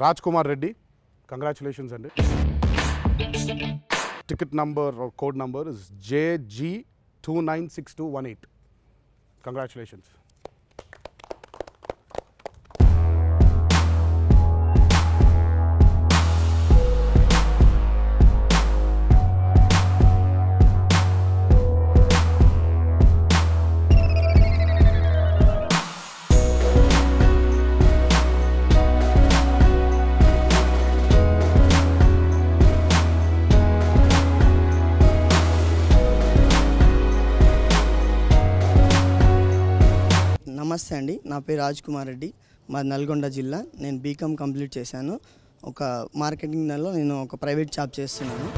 Raj Kumar Reddy, congratulations and ticket number or code number is JG296218. Congratulations. నమస్తే అండి, నా పేరు రాజ్ కుమార్ రెడ్డి, మాది నల్గొండ జిల్లా. నేను బీకామ్ కంప్లీట్ చేశాను. ఒక మార్కెటింగ్ నెలలో నేను ఒక ప్రైవేట్ జాబ్ చేస్తున్నాను.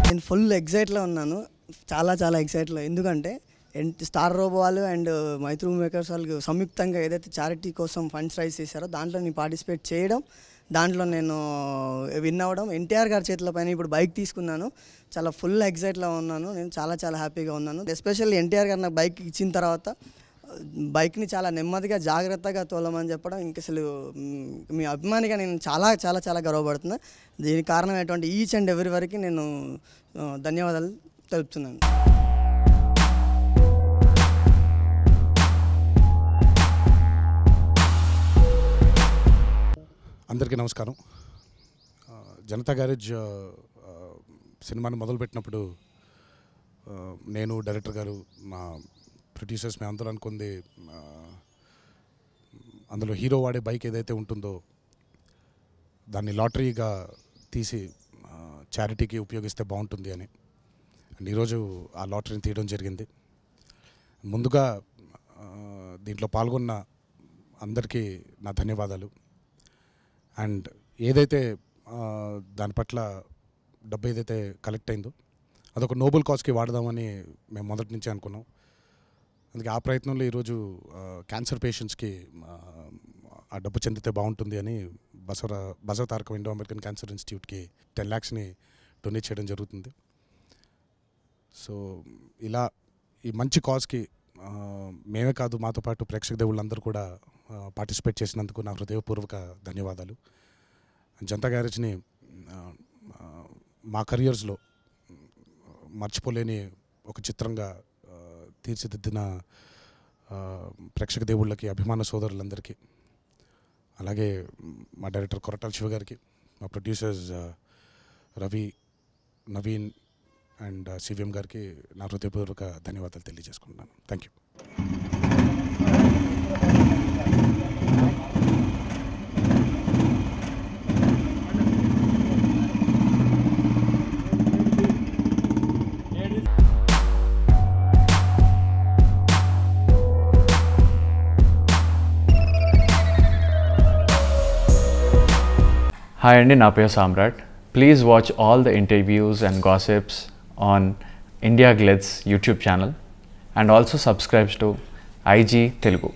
నేను ఫుల్ ఎగ్జైట్లో ఉన్నాను, చాలా ఎగ్జైట్లో. ఎందుకంటే స్టార్ రోబో వాళ్ళు అండ్ మైత్రి మేకర్స్ వాళ్ళు సంయుక్తంగా ఏదైతే చారిటీ కోసం ఫండ్స్ రైజ్ చేశారో దాంట్లో నేను పార్టిసిపేట్ చేయడం, దాంట్లో నేను విన్ అవ్వడం, ఎన్టీఆర్ గారి చేతుల పైన ఇప్పుడు బైక్ తీసుకున్నాను. చాలా ఫుల్ ఎగ్జైట్లో ఉన్నాను. నేను చాలా హ్యాపీగా ఉన్నాను. ఎస్పెషల్లీ ఎన్టీఆర్ గారు నాకు బైక్ ఇచ్చిన తర్వాత బైక్ని చాలా నెమ్మదిగా జాగ్రత్తగా తోలమని చెప్పడం, ఇంక అసలు మీ అభిమానిగా నేను చాలా గర్వపడుతున్నా. దీనికి కారణమైనటువంటి ఈచ్ అండ్ ఎవరి వరకు నేను ధన్యవాదాలు తెలుపుతున్నాను. అందరికీ నమస్కారం. జనతా గ్యారేజ్ సినిమాని మొదలుపెట్టినప్పుడు నేను, డైరెక్టర్ గారు, మా ప్రొడ్యూసర్స్ మేము అందరూ అనుకుంది అందులో హీరో వాడే బైక్ ఏదైతే ఉంటుందో దాన్ని లాటరీగా తీసి చారిటీకి ఉపయోగిస్తే బాగుంటుంది అని. అండ్ ఈరోజు ఆ లాటరీని తీయడం జరిగింది. ముందుగా దీంట్లో పాల్గొన్న అందరికీ నా ధన్యవాదాలు. అండ్ ఏదైతే దాని పట్ల డబ్బు ఏదైతే కలెక్ట్ అయిందో అదొక నోబెల్ కాజ్కి వాడదామని మేము మొదటి నుంచి అనుకున్నాం. అందుకే ఆ ప్రయత్నంలో ఈరోజు క్యాన్సర్ పేషెంట్స్కి ఆ డబ్బు చెందితే బాగుంటుంది అని బసవ తారక ఇండో అమెరికన్ క్యాన్సర్ ఇన్స్టిట్యూట్కి 10 lakhsని డొనేట్ చేయడం జరుగుతుంది. సో ఇలా ఈ మంచి కాజ్కి మేమే కాదు, మాతో పాటు ప్రేక్షక దేవుళ్ళందరూ కూడా పార్టిసిపేట్ చేసినందుకు నా హృదయపూర్వక ధన్యవాదాలు. జనతా గ్యారేజ్ని మా కెరియర్స్లో మర్చిపోలేని ఒక చిత్రంగా తీర్చిదిద్దిన ప్రేక్షక దేవుళ్ళకి, అభిమాన సోదరులందరికీ, అలాగే మా డైరెక్టర్ కొరటాల శివ గారికి, మా producers Ravi, Naveen and CVM గారికి నా హృదయపూర్వక ధన్యవాదాలు తెలియజేసుకుంటున్నాను. Thank you. Hi Andy, na peru Samrat. Please watch all the interviews and gossips on India Glitz YouTube channel and also subscribe to IG Telugu.